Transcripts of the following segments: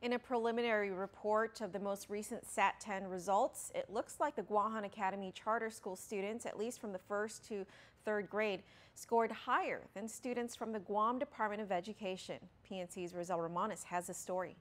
In a preliminary report of the most recent SAT10 results, it looks like the Guahan Academy Charter School students, at least from the first to third grade, scored higher than students from the Guam Department of Education. PNC's Rosel Romanes has a story.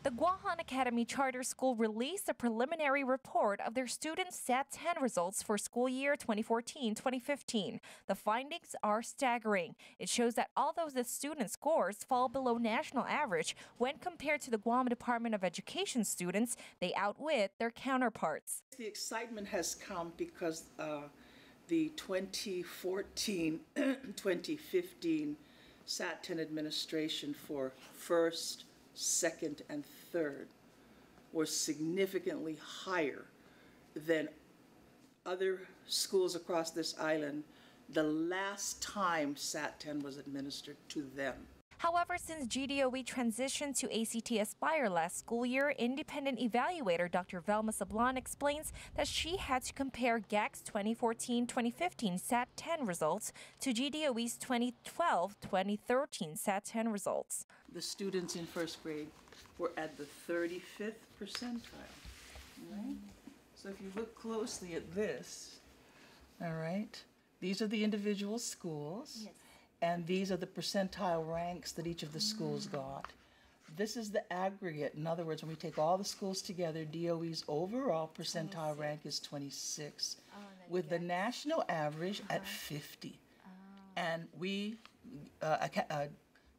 The Guahan Academy Charter School released a preliminary report of their students' SAT10 results for school year 2014-2015. The findings are staggering. It shows that although the student scores fall below national average when compared to the Guam Department of Education students, they outwit their counterparts. The excitement has come because the 2014-2015 SAT10 administration for first, second, and third were significantly higher than other schools across this island the last time SAT10 was administered to them. However, since GDOE transitioned to ACT Aspire last school year, independent evaluator Dr. Velma Sablan explains that she had to compare GAC's 2014-2015 SAT10 results to GDOE's 2012-2013 SAT10 results. The students in first grade were at the 35th percentile. Right? So if you look closely at this, all right, these are the individual schools. Yes. And these are the percentile ranks that each of the schools got. This is the aggregate. In other words, when we take all the schools together, DOE's overall percentile rank is 26, with the national average at 50. And we,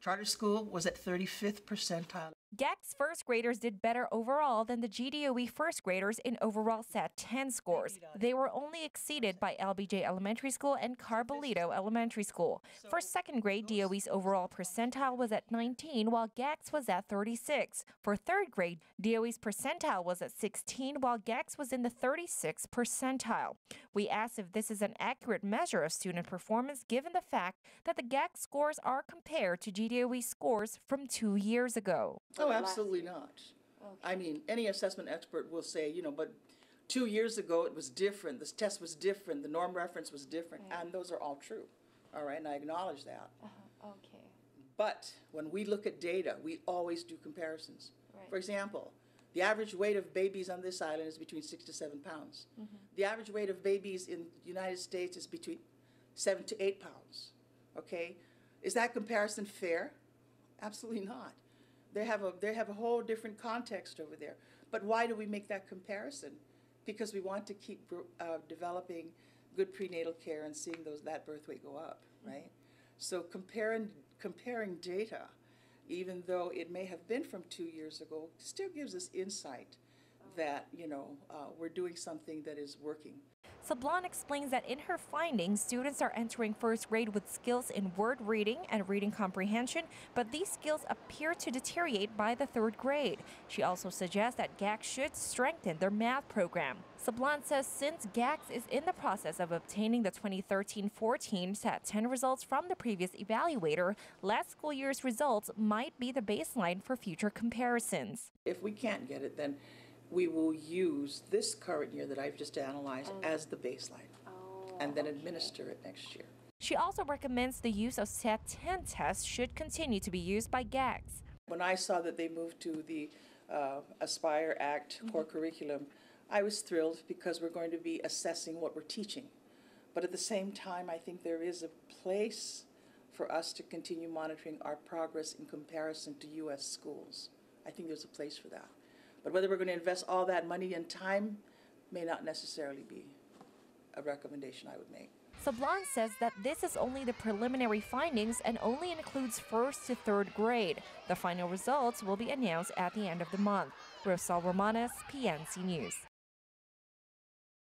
charter school was at 35th percentile. GAC's first graders did better overall than the GDOE first graders in overall SAT10 scores. They were only exceeded by LBJ Elementary School and Carbolito Elementary School. For second grade, DOE's overall percentile was at 19, while GAC's was at 36. For third grade, DOE's percentile was at 16, while GAC's was in the 36th percentile. We asked if this is an accurate measure of student performance given the fact that the GAC scores are compared to GDOE scores from 2 years ago. Oh, absolutely not. Okay. I mean, any assessment expert will say, you know, but 2 years ago it was different, this test was different, the norm reference was different, and those are all true, all right, and I acknowledge that. Okay. But when we look at data, we always do comparisons. Right. For example, the average weight of babies on this island is between 6 to 7 pounds. The average weight of babies in the United States is between 7 to 8 pounds, okay? Is that comparison fair? Absolutely not. They have a whole different context over there. But why do we make that comparison? Because we want to keep developing good prenatal care and seeing that birth weight go up, right? So comparing data, even though it may have been from 2 years ago, still gives us insight that, you know, we're doing something that is working. Sablan explains that in her findings, students are entering first grade with skills in word reading and reading comprehension, but these skills appear to deteriorate by the third grade. She also suggests that GAC should strengthen their math program. Sablan says since GAC is in the process of obtaining the 2013-14 SAT10 results from the previous evaluator, last school year's results might be the baseline for future comparisons. If we can't get it, then we will use this current year that I've just analyzed as the baseline and then administer it next year. She also recommends the use of SAT10 tests should continue to be used by GACs. When I saw that they moved to the Aspire Act core curriculum, I was thrilled because we're going to be assessing what we're teaching. But at the same time, I think there is a place for us to continue monitoring our progress in comparison to U.S. schools. I think there's a place for that. But whether we're going to invest all that money and time may not necessarily be a recommendation I would make. Sablan says that this is only the preliminary findings and only includes first to third grade. The final results will be announced at the end of the month. Rosel Romanes, PNC News.